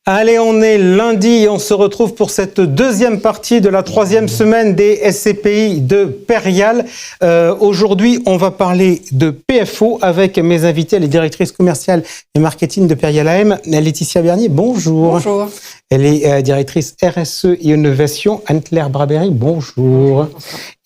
Allez, on est lundi et on se retrouve pour cette deuxième partie de la troisième semaine des SCPI de Perial. Aujourd'hui, on va parler de PFO avec mes invités, les directrices commerciales et marketing de Perial AM. Laetitia Bernier, bonjour. Bonjour. Elle est directrice RSE et innovation. Anne-Claire Brabery, bonjour.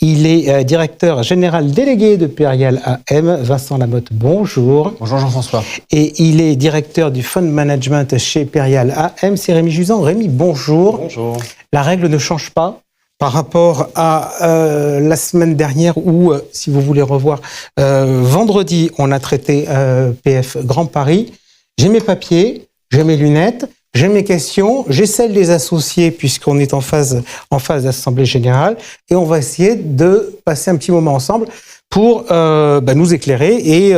Il est directeur général délégué de Perial AM. Vincent Lamotte, bonjour. Bonjour Jean-François. Et il est directeur du fund management chez Perial AM. C'est Rémi Juzan. Rémi, bonjour. Bonjour. La règle ne change pas par rapport à la semaine dernière où, si vous voulez revoir, vendredi, on a traité PF Grand Paris. J'ai mes papiers, j'ai mes lunettes, j'ai mes questions, j'ai celles des associés puisqu'on est en phase d'assemblée générale et on va essayer de passer un petit moment ensemble pour nous éclairer et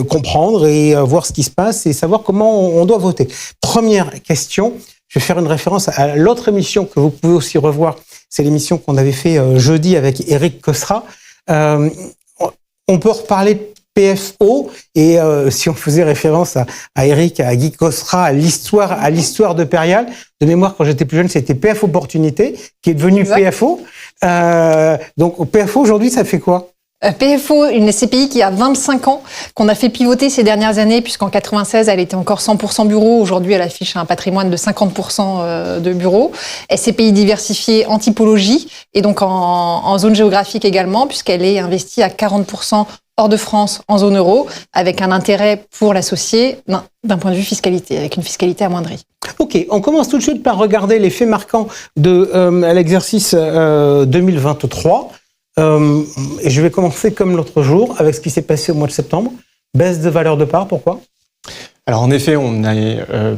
comprendre et voir ce qui se passe et savoir comment on doit voter. Première question, je vais faire une référence à l'autre émission que vous pouvez aussi revoir. C'est l'émission qu'on avait fait jeudi avec Eric Cosra. On peut reparler PFO et si on faisait référence à Eric, à Guy Cosra, à l'histoire de Perial, de mémoire quand j'étais plus jeune, c'était PF Opportunité qui est devenu exact. PFO. Donc PFO aujourd'hui, ça fait quoi ? PFO, une SCPI qui a 25 ans, qu'on a fait pivoter ces dernières années, puisqu'en 96, elle était encore 100% bureau. Aujourd'hui, elle affiche un patrimoine de 50% de bureaux. SCPI diversifiée en typologie et donc en zone géographique également, puisqu'elle est investie à 40% hors de France, en zone euro, avec un intérêt pour l'associé d'un point de vue fiscalité, avec une fiscalité amoindrie. Ok, on commence tout de suite par regarder les faits marquants de l'exercice 2023. Et je vais commencer comme l'autre jour avec ce qui s'est passé au mois de septembre. Baisse de valeur de part, pourquoi ? Alors en effet, on a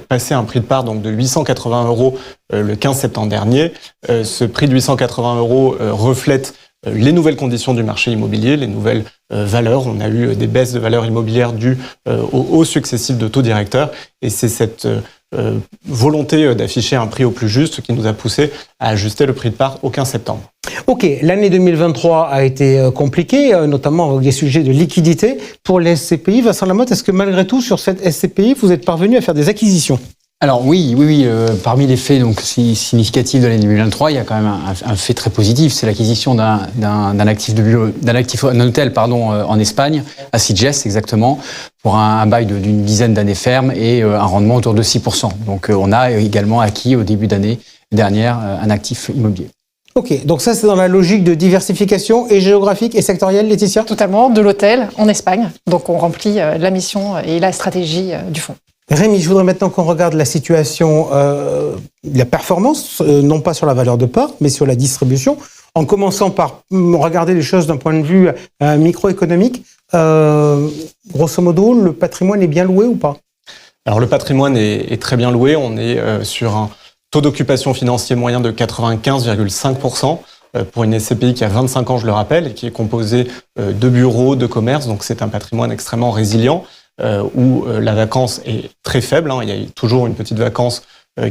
passé un prix de part donc de 880 € le 15 septembre dernier. Ce prix de 880 € reflète les nouvelles conditions du marché immobilier, les nouvelles valeurs. On a eu des baisses de valeurs immobilières dues aux hausses successives de taux directeurs. Et c'est cette volonté d'afficher un prix au plus juste qui nous a poussé à ajuster le prix de part au 15 septembre. Ok, l'année 2023 a été compliquée, notamment avec des sujets de liquidité pour les SCPI. Vincent Lamotte, est-ce que malgré tout, sur cette SCPI, vous êtes parvenu à faire des acquisitions ? Alors oui. Parmi les faits donc significatifs de l'année 2023, il y a quand même un fait très positif, c'est l'acquisition d'un hôtel en Espagne, à Sitges exactement, pour un bail d'une dizaine d'années ferme et un rendement autour de 6%. Donc on a également acquis au début d'année dernière un actif immobilier. Ok, donc ça c'est dans la logique de diversification et géographique et sectorielle, Laetitia ? Totalement, de l'hôtel en Espagne. Donc on remplit la mission et la stratégie du fonds. Rémi, je voudrais maintenant qu'on regarde la situation, la performance, non pas sur la valeur de part, mais sur la distribution, en commençant par regarder les choses d'un point de vue microéconomique. Grosso modo, le patrimoine est bien loué ou pas ? Alors le patrimoine est très bien loué, on est sur un taux d'occupation financier moyen de 95,5%. Pour une SCPI qui a 25 ans, je le rappelle, et qui est composée de bureaux, de commerces, donc c'est un patrimoine extrêmement résilient. Où la vacance est très faible. Il y a toujours une petite vacance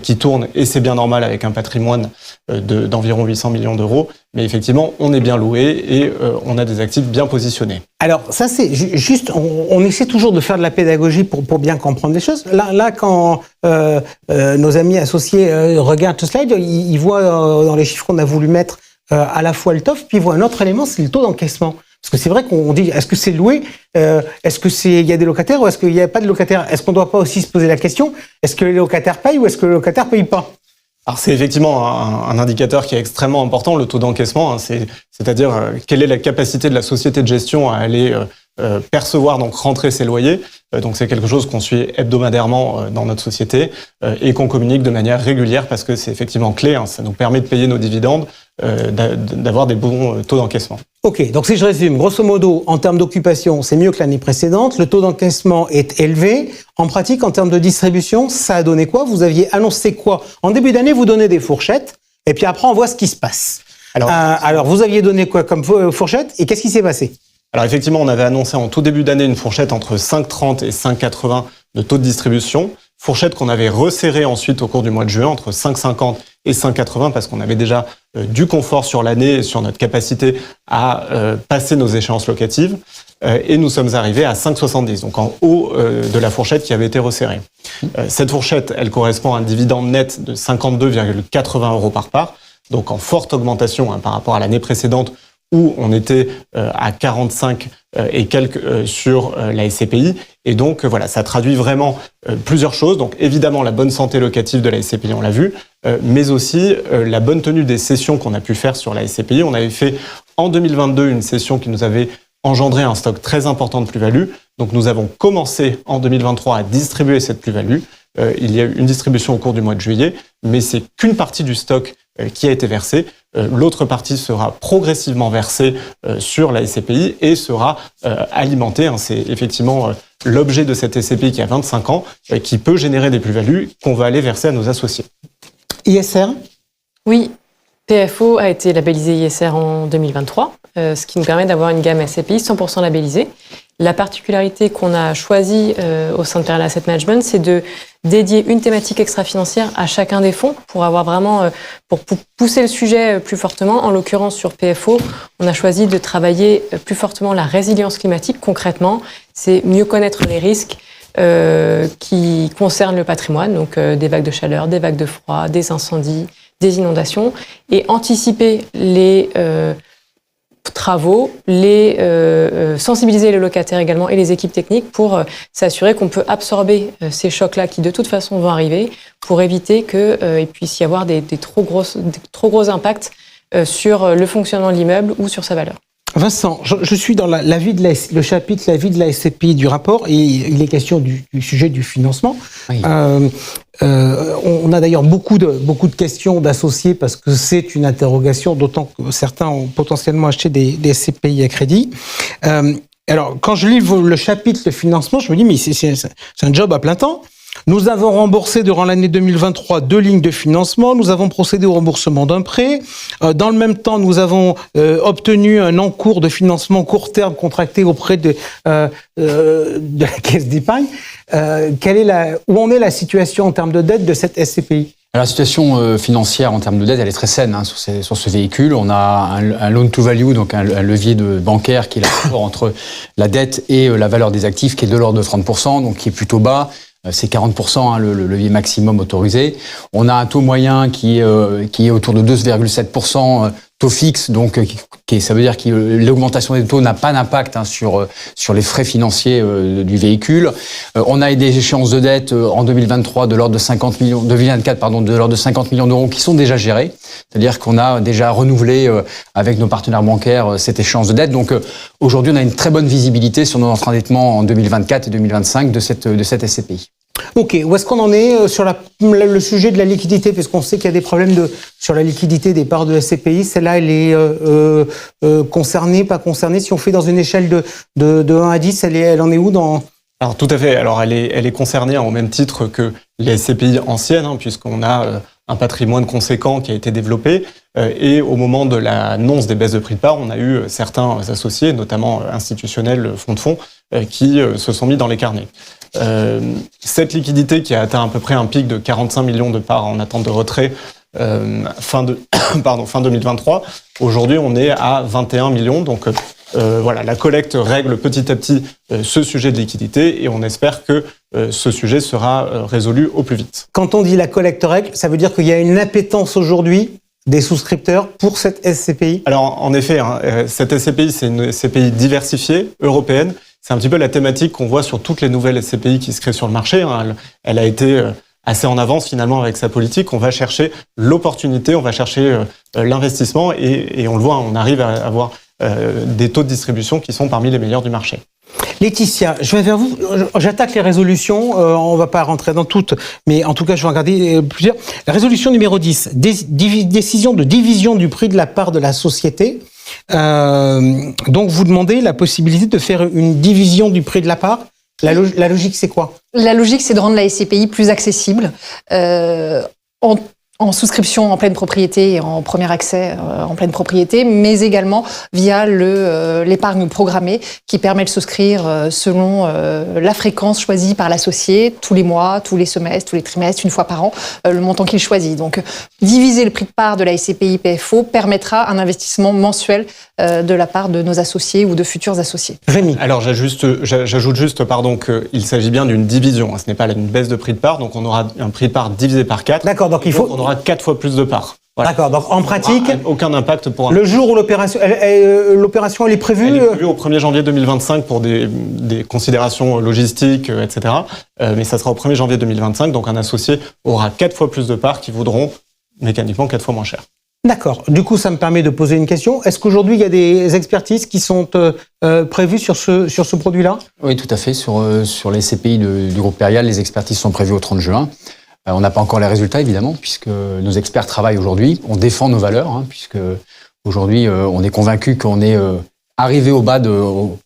qui tourne et c'est bien normal avec un patrimoine d'environ 800 millions d'euros. Mais effectivement, on est bien loué et on a des actifs bien positionnés. Alors ça c'est juste, on essaie toujours de faire de la pédagogie pour bien comprendre les choses. Là quand nos amis associés regardent ce slide, ils voient dans les chiffres qu'on a voulu mettre à la fois le TOF, puis ils voient un autre élément, c'est le taux d'encaissement. Parce que c'est vrai qu'on dit, est-ce que c'est loué ? Est-ce que il y a des locataires ou est-ce qu'il n'y a pas de locataires ? Est-ce qu'on ne doit pas aussi se poser la question, est-ce que les locataires payent ou est-ce que les locataires ne payent pas ? Alors c'est effectivement un indicateur qui est extrêmement important, le taux d'encaissement. C'est-à-dire quelle est la capacité de la société de gestion à aller percevoir, donc rentrer ses loyers. Donc c'est quelque chose qu'on suit hebdomadairement dans notre société et qu'on communique de manière régulière parce que c'est effectivement clé. Ça nous permet de payer nos dividendes, d'avoir des bons taux d'encaissement. Ok, donc si je résume, grosso modo, en termes d'occupation, c'est mieux que l'année précédente. Le taux d'encaissement est élevé. En pratique, en termes de distribution, ça a donné quoi ? Vous aviez annoncé quoi ? En début d'année, vous donnez des fourchettes et puis après, on voit ce qui se passe. Alors vous aviez donné quoi comme fourchette et qu'est-ce qui s'est passé ? Alors effectivement, on avait annoncé en tout début d'année une fourchette entre 5,30 et 5,80 de taux de distribution. Il fourchette qu'on avait resserrée ensuite au cours du mois de juin entre 5,50 et 5,80 parce qu'on avait déjà du confort sur l'année et sur notre capacité à passer nos échéances locatives. Et nous sommes arrivés à 5,70, donc en haut de la fourchette qui avait été resserrée. Cette fourchette, elle correspond à un dividende net de 52,80 € par part, donc en forte augmentation par rapport à l'année précédente où on était à 45 et quelques sur la SCPI. Et donc voilà, ça traduit vraiment plusieurs choses. Donc évidemment la bonne santé locative de la SCPI, on l'a vu, mais aussi la bonne tenue des cessions qu'on a pu faire sur la SCPI. On avait fait en 2022 une cession qui nous avait engendré un stock très important de plus-value. Donc nous avons commencé en 2023 à distribuer cette plus-value. Il y a eu une distribution au cours du mois de juillet, mais c'est qu'une partie du stock qui a été versée. L'autre partie sera progressivement versée sur la SCPI et sera alimentée. C'est effectivement l'objet de cette SCPI qui a 25 ans, qui peut générer des plus-values qu'on va aller verser à nos associés. ISR ? Oui, PFO a été labellisé ISR en 2023, ce qui nous permet d'avoir une gamme SCPI 100% labellisée. La particularité qu'on a choisie au sein de Pearl Asset Management, c'est de dédier une thématique extra-financière à chacun des fonds pour avoir vraiment, pour pousser le sujet plus fortement. En l'occurrence, sur PFO, on a choisi de travailler plus fortement la résilience climatique. Concrètement, c'est mieux connaître les risques qui concernent le patrimoine, donc des vagues de chaleur, des vagues de froid, des incendies, des inondations, et anticiper les travaux, sensibiliser les locataires également et les équipes techniques pour s'assurer qu'on peut absorber ces chocs-là qui de toute façon vont arriver pour éviter qu'il puisse y avoir des trop gros impacts sur le fonctionnement de l'immeuble ou sur sa valeur. Vincent, je suis dans le chapitre « La vie de la SCPI » du rapport, et il est question du sujet du financement. Oui. On a d'ailleurs beaucoup de questions d'associés parce que c'est une interrogation, d'autant que certains ont potentiellement acheté des SCPI à crédit. Alors, quand je lis le chapitre « Le financement », je me dis « mais c'est un job à plein temps ». Nous avons remboursé durant l'année 2023 2 lignes de financement. Nous avons procédé au remboursement d'un prêt. Dans le même temps, nous avons obtenu un encours de financement court terme contracté auprès de la Caisse d'épargne. Où en est la situation en termes de dette de cette SCPI ? Alors, la situation financière en termes de dette, elle est très saine sur ce véhicule. On a un loan to value, donc un levier bancaire qui est le rapport entre la dette et la valeur des actifs, qui est de l'ordre de 30%, donc qui est plutôt bas. C'est 40% le levier maximum autorisé. On a un taux moyen qui est autour de 2,7%, taux fixe, donc ça veut dire que l'augmentation des taux n'a pas d'impact sur les frais financiers du véhicule. On a des échéances de dette en 2023 de l'ordre de 2024 de l'ordre de 50 millions d'euros qui sont déjà gérées. C'est-à-dire qu'on a déjà renouvelé avec nos partenaires bancaires cette échéance de dette. Donc aujourd'hui, on a une très bonne visibilité sur notre endettement en 2024 et 2025 de cette SCPI. Ok, où est-ce qu'on en est sur le sujet de la liquidité, parce qu'on sait qu'il y a des problèmes sur la liquidité des parts de SCPI. Celle-là, elle est concernée, pas concernée. Si on fait dans une échelle de 1 à 10, elle en est où dans... Alors tout à fait. Alors elle est concernée au même titre que les SCPI anciennes, puisqu'on a un patrimoine conséquent qui a été développé. Et au moment de l'annonce des baisses de prix de part, on a eu certains associés, notamment institutionnels, fonds de fonds, qui se sont mis dans les carnets. Cette liquidité qui a atteint à peu près un pic de 45 millions de parts en attente de retrait fin 2023, aujourd'hui on est à 21 millions. Donc voilà, la collecte règle petit à petit ce sujet de liquidité et on espère que ce sujet sera résolu au plus vite. Quand on dit la collecte règle, ça veut dire qu'il y a une appétence aujourd'hui des souscripteurs pour cette SCPI ? Alors en effet, cette SCPI c'est une SCPI diversifiée, européenne. C'est un petit peu la thématique qu'on voit sur toutes les nouvelles SCPI qui se créent sur le marché. Elle a été assez en avance finalement avec sa politique. On va chercher l'opportunité, on va chercher l'investissement et on le voit, on arrive à avoir des taux de distribution qui sont parmi les meilleurs du marché. Laetitia, je vais vers vous. J'attaque les résolutions. On ne va pas rentrer dans toutes, mais en tout cas, je vais regarder plusieurs. La résolution numéro 10, décision de division du prix de la part de la société. Donc, vous demandez la possibilité de faire une division du prix de la part. La logique, c'est quoi ? La logique, c'est de rendre la SCPI plus accessible. En en souscription en pleine propriété et en premier accès en pleine propriété, mais également via l'épargne programmée qui permet de souscrire selon la fréquence choisie par l'associé, tous les mois, tous les semestres, tous les trimestres, une fois par an, le montant qu'il choisit. Donc, diviser le prix de part de la SCPI PFO permettra un investissement mensuel de la part de nos associés ou de futurs associés. Rémi. Alors j'ajoute juste qu'il s'agit bien d'une division, ce n'est pas une baisse de prix de part, donc on aura un prix de part divisé par 4. D'accord, donc on aura 4 fois plus de parts. Voilà. D'accord, donc en pratique, aucun impact pour le jour où l'opération elle est prévue. Elle est prévue au 1er janvier 2025 pour des considérations logistiques, etc. Mais ça sera au 1er janvier 2025, donc un associé aura 4 fois plus de parts qui vaudront mécaniquement 4 fois moins cher. D'accord. Du coup, ça me permet de poser une question. Est-ce qu'aujourd'hui, il y a des expertises qui sont prévues sur ce produit-là ? Oui, tout à fait. Sur les SCPI du groupe Perial, les expertises sont prévues au 30 juin. On n'a pas encore les résultats, évidemment, puisque nos experts travaillent aujourd'hui. On défend nos valeurs, puisque aujourd'hui, on est convaincu qu'on est arrivé au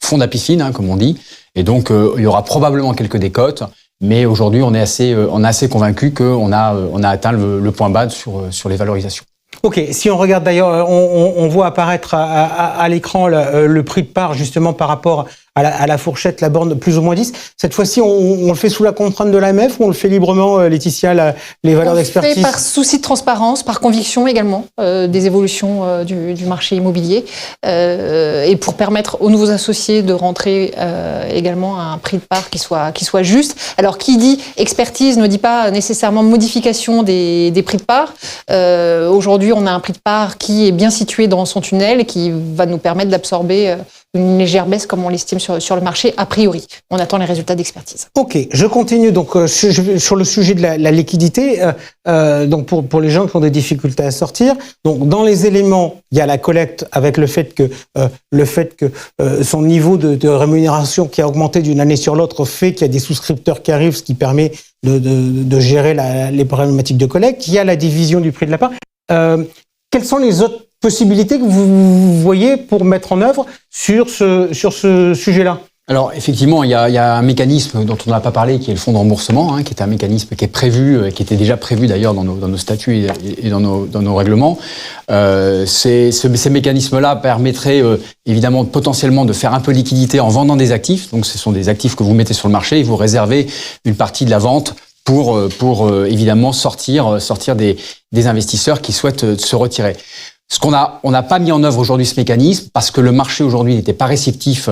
fond de la piscine, comme on dit. Et donc, il y aura probablement quelques décotes. Mais aujourd'hui, on est assez convaincu qu'on a atteint le point bas sur les valorisations. Ok, si on regarde d'ailleurs, on voit apparaître à l'écran le prix de part justement par rapport à la fourchette, la borne plus ou moins 10. Cette fois-ci, on le fait sous la contrainte de l'AMF ou on le fait librement, Laetitia, les valeurs d'expertise ? On le fait par souci de transparence, par conviction également des évolutions du marché immobilier et pour permettre aux nouveaux associés de rentrer également à un prix de part qui soit juste. Alors, qui dit expertise ne dit pas nécessairement modification des prix de part. Aujourd'hui, on a un prix de part qui est bien situé dans son tunnel et qui va nous permettre d'absorber une légère baisse comme on l'estime sur le marché a priori. On attend les résultats d'expertise. Ok, je continue donc sur le sujet de la liquidité. Donc pour les gens qui ont des difficultés à sortir, donc dans les éléments, il y a la collecte avec le fait que son niveau de rémunération qui a augmenté d'une année sur l'autre fait qu'il y a des souscripteurs qui arrivent, ce qui permet de gérer les problématiques de collecte. Il y a la division du prix de la part. Quelles sont les autres possibilités que vous voyez pour mettre en œuvre sur ce sujet-là ? Alors effectivement, il y a un mécanisme dont on n'a pas parlé, qui est le fonds de remboursement, qui est un mécanisme qui est prévu, qui était déjà prévu d'ailleurs dans nos statuts et dans nos règlements. Ces mécanismes-là permettraient évidemment potentiellement de faire un peu liquidité en vendant des actifs. Donc ce sont des actifs que vous mettez sur le marché et vous réservez une partie de la vente pour évidemment sortir des investisseurs qui souhaitent se retirer. On n'a pas mis en œuvre aujourd'hui ce mécanisme parce que le marché aujourd'hui n'était pas réceptif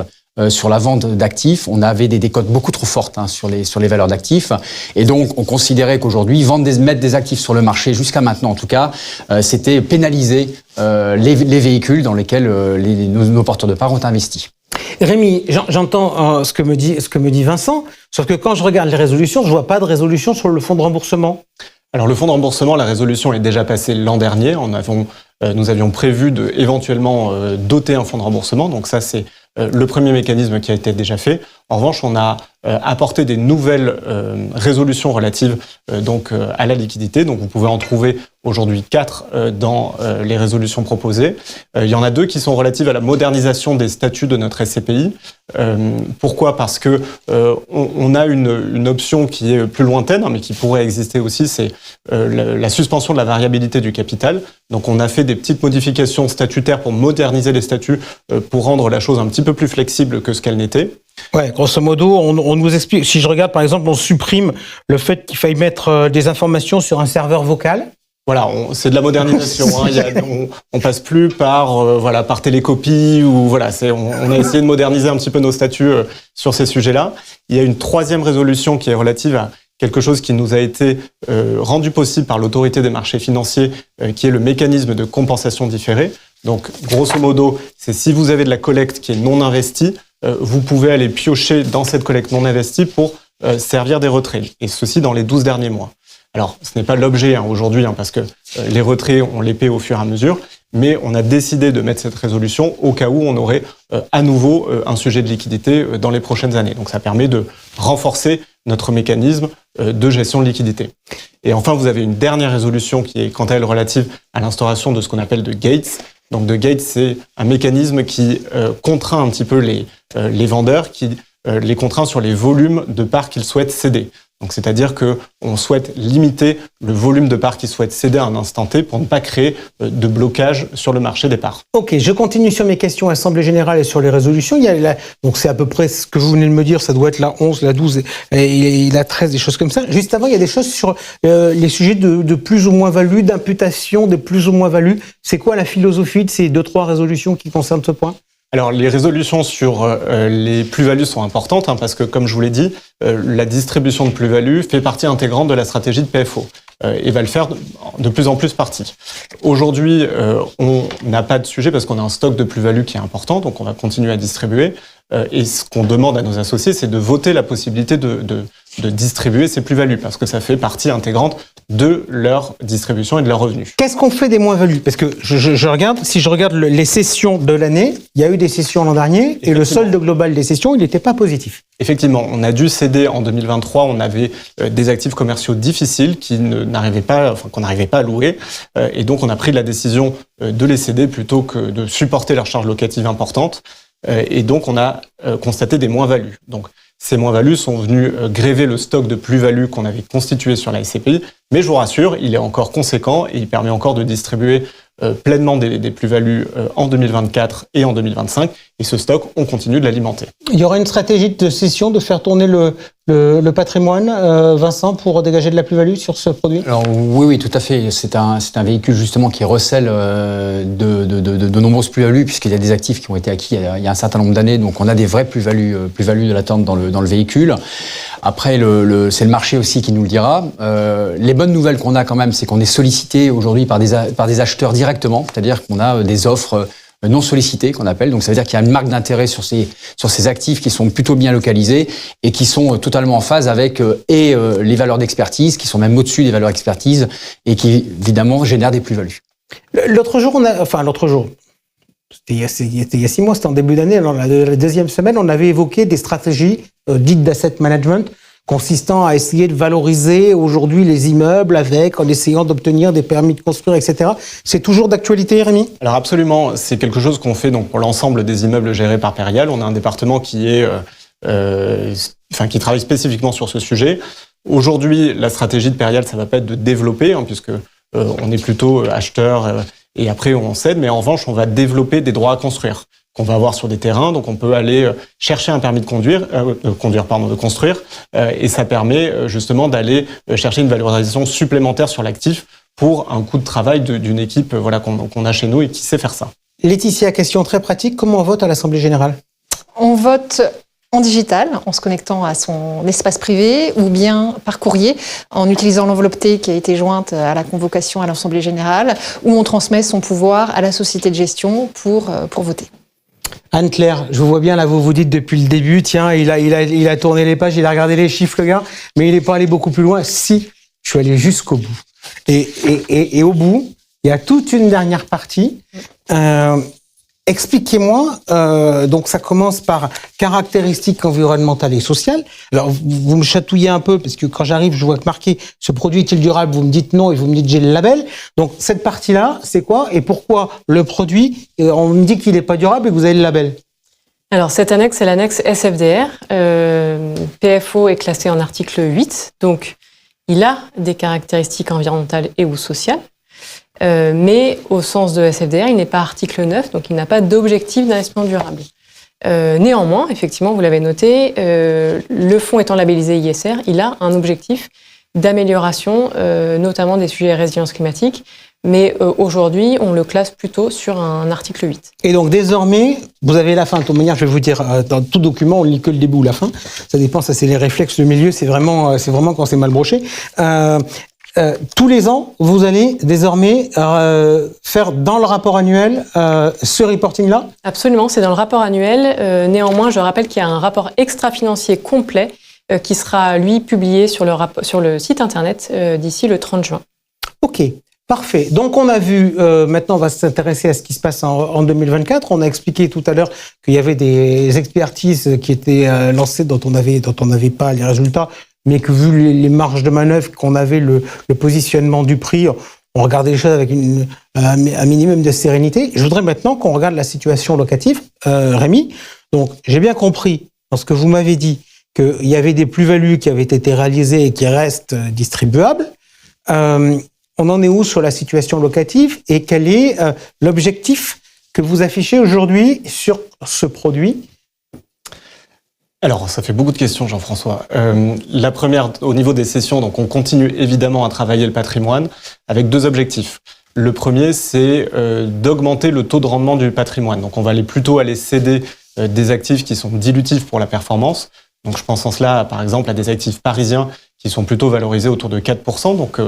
sur la vente d'actifs. On avait des décotes beaucoup trop fortes sur les valeurs d'actifs. Et donc, on considérait qu'aujourd'hui, mettre des actifs sur le marché, jusqu'à maintenant en tout cas, c'était pénaliser les véhicules dans lesquels nos porteurs de parts ont investi. Rémi, j'entends ce que me dit Vincent, sauf que quand je regarde les résolutions, je vois pas de résolution sur le fonds de remboursement. Alors le fonds de remboursement, la résolution est déjà passée l'an dernier. Nous avions prévu de éventuellement doter un fonds de remboursement. Donc ça, c'est le premier mécanisme qui a été déjà fait. En revanche, on a apporté des nouvelles résolutions relatives à la liquidité. Donc vous pouvez en trouver aujourd'hui 4 dans les résolutions proposées. Il y en a 2 qui sont relatives à la modernisation des statuts de notre SCPI. Pourquoi ? Parce que on a une option qui est plus lointaine, mais qui pourrait exister aussi, c'est la suspension de la variabilité du capital. Donc on a fait des petites modifications statutaires pour moderniser les statuts, pour rendre la chose un petit peu plus flexible que ce qu'elle n'était. Ouais, grosso modo, on nous explique. Si je regarde, par exemple, on supprime le fait qu'il faille mettre des informations sur un serveur vocal. Voilà, c'est de la modernisation. On passe plus par télécopie ou voilà. On a essayé de moderniser un petit peu nos statuts sur ces sujets-là. Il y a une 3e résolution qui est relative à quelque chose qui nous a été rendu possible par l'autorité des marchés financiers, qui est le mécanisme de compensation différée. Donc, grosso modo, c'est si vous avez de la collecte qui est non investie, vous pouvez aller piocher dans cette collecte non investie pour servir des retraits. Et ceci dans les 12 derniers mois. Alors, ce n'est pas l'objet aujourd'hui, parce que les retraits, on les paie au fur et à mesure, mais on a décidé de mettre cette résolution au cas où on aurait à nouveau un sujet de liquidité dans les prochaines années. Donc, ça permet de renforcer notre mécanisme de gestion de liquidité. Et enfin, vous avez une dernière résolution qui est, quant à elle, relative à l'instauration de ce qu'on appelle de gates. Donc, de gates, c'est un mécanisme qui contraint un petit peu les vendeurs, qui les contraint sur les volumes de parts qu'ils souhaitent céder. Donc, c'est-à-dire que on souhaite limiter le volume de parts qu'ils souhaitent céder à un instant T pour ne pas créer de blocage sur le marché des parts. Ok, je continue sur mes questions Assemblée Générale et sur les résolutions. Donc c'est à peu près ce que vous venez de me dire, ça doit être la 11, la 12 et la 13, des choses comme ça. Juste avant, il y a des choses sur les sujets de plus ou moins value, d'imputation des plus ou moins value. C'est quoi la philosophie de ces 2-3 résolutions qui concernent ce point ? Alors, les résolutions sur les plus-values sont importantes parce que, comme je vous l'ai dit, la distribution de plus-value fait partie intégrante de la stratégie de PFO et va le faire de plus en plus partie. Aujourd'hui, on n'a pas de sujet parce qu'on a un stock de plus-value qui est important, donc on va continuer à distribuer. Et ce qu'on demande à nos associés, c'est de voter la possibilité de distribuer ces plus-values parce que ça fait partie intégrante de leur distribution et de leurs revenus. Qu'est-ce qu'on fait des moins-values ? Parce que je regarde, si je regarde les cessions de l'année, il y a eu des cessions l'an dernier et le solde global des cessions, il n'était pas positif. Effectivement, on a dû céder en 2023, on avait des actifs commerciaux difficiles qu'on n'arrivait pas à louer et donc on a pris la décision de les céder plutôt que de supporter leurs charges locatives importantes et donc on a constaté des moins-values. Donc ces moins-values sont venues gréver le stock de plus-values qu'on avait constitué sur la SCPI, mais je vous rassure, il est encore conséquent et il permet encore de distribuer pleinement des plus-values en 2024 et en 2025. Et ce stock, on continue de l'alimenter. Il y aura une stratégie de cession, de faire tourner le patrimoine, Vincent, pour dégager de la plus-value sur ce produit ? Alors oui, tout à fait. C'est un véhicule justement qui recèle de nombreuses plus-values puisqu'il y a des actifs qui ont été acquis il y a un certain nombre d'années. Donc on a des vraies plus-values de l'attente dans le véhicule. Après, c'est le marché aussi qui nous le dira. Les bonnes nouvelles qu'on a quand même, c'est qu'on est sollicité aujourd'hui par des acheteurs directement, c'est-à-dire qu'on a des offres non sollicitées qu'on appelle. Donc ça veut dire qu'il y a une marque d'intérêt sur ces actifs qui sont plutôt bien localisés et qui sont totalement en phase avec les valeurs d'expertise, qui sont même au-dessus des valeurs d'expertise et qui évidemment génèrent des plus-values. L'autre jour, c'était il y a 6 mois, c'était en début d'année, alors la deuxième semaine, on avait évoqué des stratégies dites d'asset management consistant à essayer de valoriser aujourd'hui les immeubles en essayant d'obtenir des permis de construire, etc. C'est toujours d'actualité, Rémi ? Alors absolument, c'est quelque chose qu'on fait donc pour l'ensemble des immeubles gérés par Perial. On a un département qui travaille spécifiquement sur ce sujet. Aujourd'hui, la stratégie de Perial, ça va pas être de développer, puisque on est plutôt acheteur et après on cède, mais en revanche, on va développer des droits à construire qu'on va avoir sur des terrains. Donc, on peut aller chercher un permis de construire, et ça permet justement d'aller chercher une valorisation supplémentaire sur l'actif pour un coût de travail d'une équipe qu'on a chez nous et qui sait faire ça. Laetitia, question très pratique, comment on vote à l'Assemblée Générale ? On vote en digital, en se connectant à son espace privé, ou bien par courrier, en utilisant l'enveloppe T qui a été jointe à la convocation à l'Assemblée Générale, où on transmet son pouvoir à la société de gestion pour voter. Anne-Claire, je vous vois bien là, vous dites depuis le début, tiens, il a tourné les pages, il a regardé les chiffres, le gars, mais il n'est pas allé beaucoup plus loin. Si, je suis allé jusqu'au bout. Et au bout, il y a toute une dernière partie. Expliquez-moi, donc ça commence par caractéristiques environnementales et sociales. Alors, vous me chatouillez un peu, parce que quand j'arrive, je vois que marqué « ce produit est-il durable ?» Vous me dites non et vous me dites « j'ai le label ». Donc, cette partie-là, c'est quoi et pourquoi le produit, on me dit qu'il n'est pas durable et que vous avez le label ? Alors, cette annexe, c'est l'annexe SFDR. PFO est classé en article 8, donc il a des caractéristiques environnementales et ou sociales. Mais au sens de SFDR, il n'est pas article 9, donc il n'a pas d'objectif d'investissement durable. Néanmoins, effectivement, vous l'avez noté, le fonds étant labellisé ISR, il a un objectif d'amélioration, notamment des sujets de résilience climatique, mais aujourd'hui, on le classe plutôt sur un article 8. Et donc désormais, vous avez la fin. De toute manière, je vais vous dire, dans tout document, on lit que le début ou la fin. Ça dépend, ça c'est les réflexes, le milieu, c'est vraiment quand c'est mal broché. Tous les ans, vous allez désormais faire dans le rapport annuel ce reporting-là ? Absolument, c'est dans le rapport annuel. Néanmoins, je rappelle qu'il y a un rapport extra-financier complet qui sera, lui, publié sur le site internet d'ici le 30 juin. Ok, parfait. Donc on a vu, maintenant on va s'intéresser à ce qui se passe en 2024. On a expliqué tout à l'heure qu'il y avait des expertises qui étaient lancées dont on n'avait pas les résultats, mais que vu les marges de manœuvre qu'on avait, le positionnement du prix, on regardait les choses avec un minimum de sérénité. Je voudrais maintenant qu'on regarde la situation locative. Rémi, donc j'ai bien compris dans ce que vous m'avez dit qu'il y avait des plus-values qui avaient été réalisées et qui restent distribuables. On en est où sur la situation locative et quel est l'objectif que vous affichez aujourd'hui sur ce produit ? Alors, ça fait beaucoup de questions, Jean-François. La première, au niveau des cessions, donc on continue évidemment à travailler le patrimoine avec 2 objectifs. Le premier, c'est d'augmenter le taux de rendement du patrimoine. Donc, on va plutôt aller céder des actifs qui sont dilutifs pour la performance. Donc, je pense en cela, par exemple, à des actifs parisiens qui sont plutôt valorisés autour de 4%. Donc,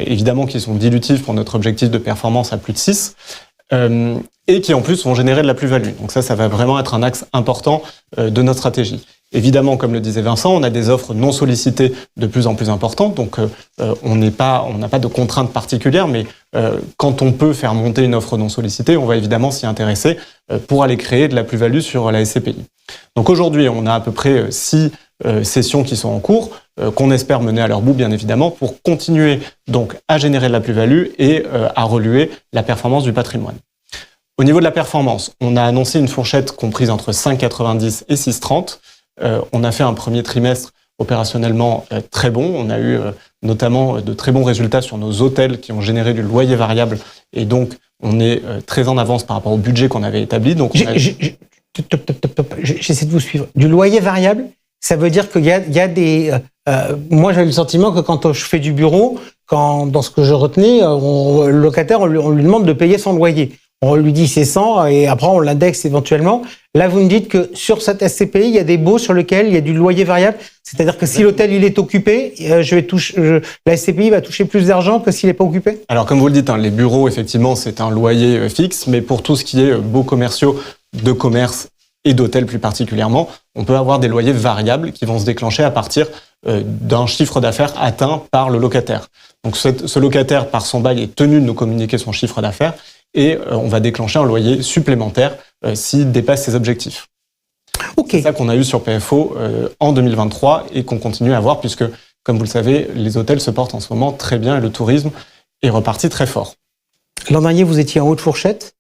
évidemment, qui sont dilutifs pour notre objectif de performance à plus de 6%. Et qui en plus vont générer de la plus-value. Donc ça va vraiment être un axe important de notre stratégie. Évidemment, comme le disait Vincent, on a des offres non sollicitées de plus en plus importantes, donc on n'a pas de contraintes particulières, mais quand on peut faire monter une offre non sollicitée, on va évidemment s'y intéresser pour aller créer de la plus-value sur la SCPI. Donc aujourd'hui, on a à peu près 6 sessions qui sont en cours, qu'on espère mener à leur bout, bien évidemment, pour continuer donc à générer de la plus-value et à reluer la performance du patrimoine. Au niveau de la performance, on a annoncé une fourchette comprise entre 5,90 et 6,30. On a fait un premier trimestre opérationnellement très bon. On a eu notamment de très bons résultats sur nos hôtels qui ont généré du loyer variable. Et donc, on est très en avance par rapport au budget qu'on avait établi. Donc, j'essaie de vous suivre. Du loyer variable, ça veut dire qu'il y a des... moi, j'avais le sentiment que quand je fais du bureau, dans ce que je retenais, le locataire, on lui demande de payer son loyer. On lui dit c'est 100 et après on l'indexe éventuellement. Là, vous me dites que sur cette SCPI, il y a des baux sur lesquels il y a du loyer variable. C'est-à-dire que si l'hôtel il est occupé, la SCPI va toucher plus d'argent que s'il n'est pas occupé ? Alors comme vous le dites, les bureaux, effectivement, c'est un loyer fixe, mais pour tout ce qui est baux commerciaux, de commerce et d'hôtels plus particulièrement, on peut avoir des loyers variables qui vont se déclencher à partir d'un chiffre d'affaires atteint par le locataire. Donc ce locataire, par son bail, est tenu de nous communiquer son chiffre d'affaires et on va déclencher un loyer supplémentaire s'il dépasse ses objectifs. Okay. C'est ça qu'on a eu sur PFO en 2023 et qu'on continue à avoir puisque, comme vous le savez, les hôtels se portent en ce moment très bien et le tourisme est reparti très fort. L'an dernier, vous étiez en haute fourchette.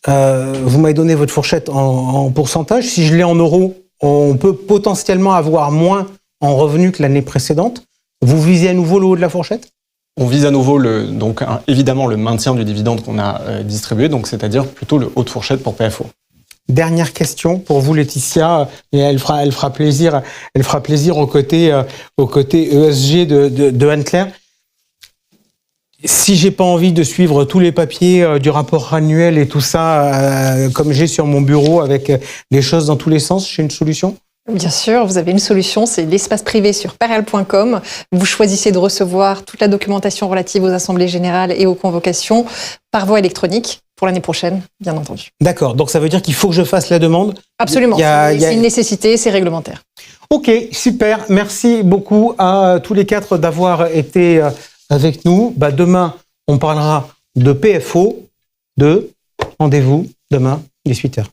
Vous m'avez donné votre fourchette en pourcentage. Si je l'ai en euros, on peut potentiellement avoir moins en revenus que l'année précédente. Vous visez à nouveau le haut de la fourchette ? On vise à nouveau évidemment le maintien du dividende qu'on a distribué, donc c'est-à-dire plutôt le haut de fourchette pour PFO. Dernière question pour vous, Laetitia, et elle fera plaisir au côté ESG de Anne-Claire. Si j'ai pas envie de suivre tous les papiers du rapport annuel et tout ça, comme j'ai sur mon bureau avec les choses dans tous les sens, j'ai une solution ? Bien sûr, vous avez une solution, c'est l'espace privé sur pareal.com. Vous choisissez de recevoir toute la documentation relative aux assemblées générales et aux convocations par voie électronique pour l'année prochaine, bien entendu. D'accord, donc ça veut dire qu'il faut que je fasse la demande ? Absolument, c'est une nécessité, c'est réglementaire. Ok, super, merci beaucoup à tous les 4 d'avoir été avec nous. Demain, on parlera de PFO, rendez-vous demain, 18h.